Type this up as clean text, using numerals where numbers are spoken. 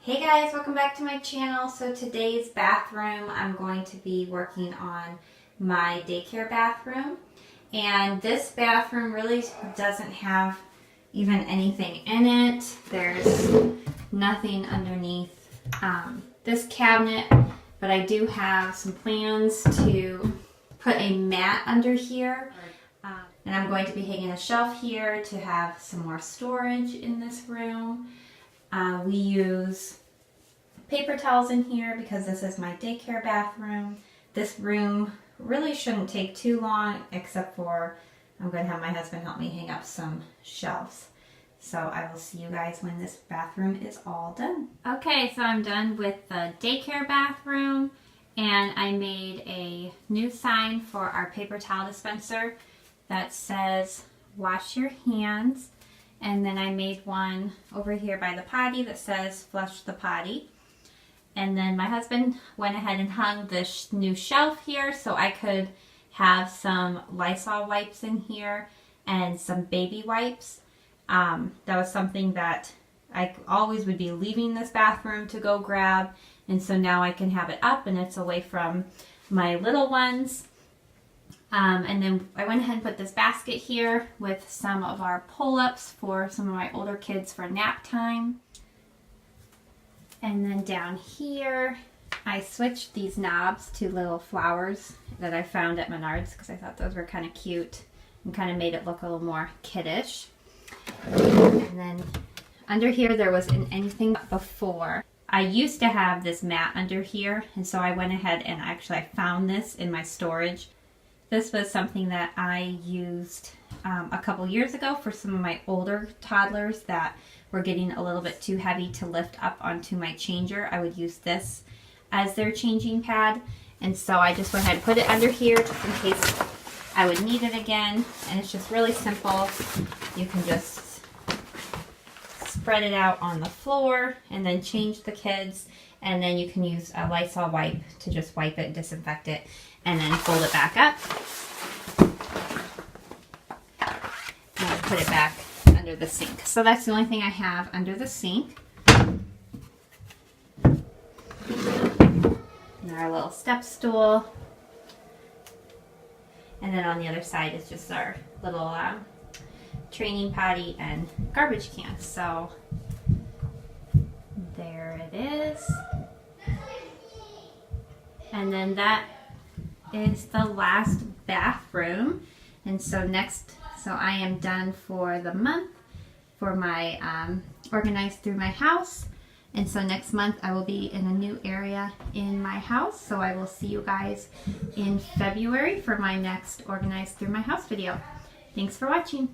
Hey guys, welcome back to my channel. So today's bathroom, I'm going to be working on my daycare bathroom. And this bathroom really doesn't have even anything in it. There's nothing underneath this cabinet, but I do have some plans to put a mat under here. And I'm going to be hanging a shelf here to have some more storage in this room. We use paper towels in here because this is my daycare bathroom. This room really shouldn't take too long, except for I'm going to have my husband help me hang up some shelves. So I will see you guys when this bathroom is all done. Okay, so I'm done with the daycare bathroom, and I made a new sign for our paper towel dispenser that says wash your hands. And then I made one over here by the potty that says flush the potty. And then my husband went ahead and hung this new shelf here so I could have some Lysol wipes in here and some baby wipes. That was something that I always would be leaving this bathroom to go grab. And so now I can have it up and it's away from my little ones. And then I went ahead and put this basket here with some of our pull-ups for some of my older kids for nap time. And then down here, I switched these knobs to little flowers that I found at Menards because I thought those were kind of cute and kind of made it look a little more kiddish. And then under here, there wasn't anything before. I used to have this mat under here, and so I went ahead and I found this in my storage. This was something that I used a couple years ago for some of my older toddlers that were getting a little bit too heavy to lift up onto my changer. I would use this as their changing pad. And so I just went ahead and put it under here just in case I would need it again. And it's just really simple. You can just spread it out on the floor and then change the kids. And then you can use a Lysol wipe to just wipe it, disinfect it, and then fold it back up. And put it back under the sink. So that's the only thing I have under the sink. And our little step stool. And then on the other side is just our little training potty and garbage can. So there it is. And then that is the last bathroom. And so I am done for the month for my organized through my house. And so next month I will be in a new area in my house. So I will see you guys in February for my next organized through my house video. Thanks for watching.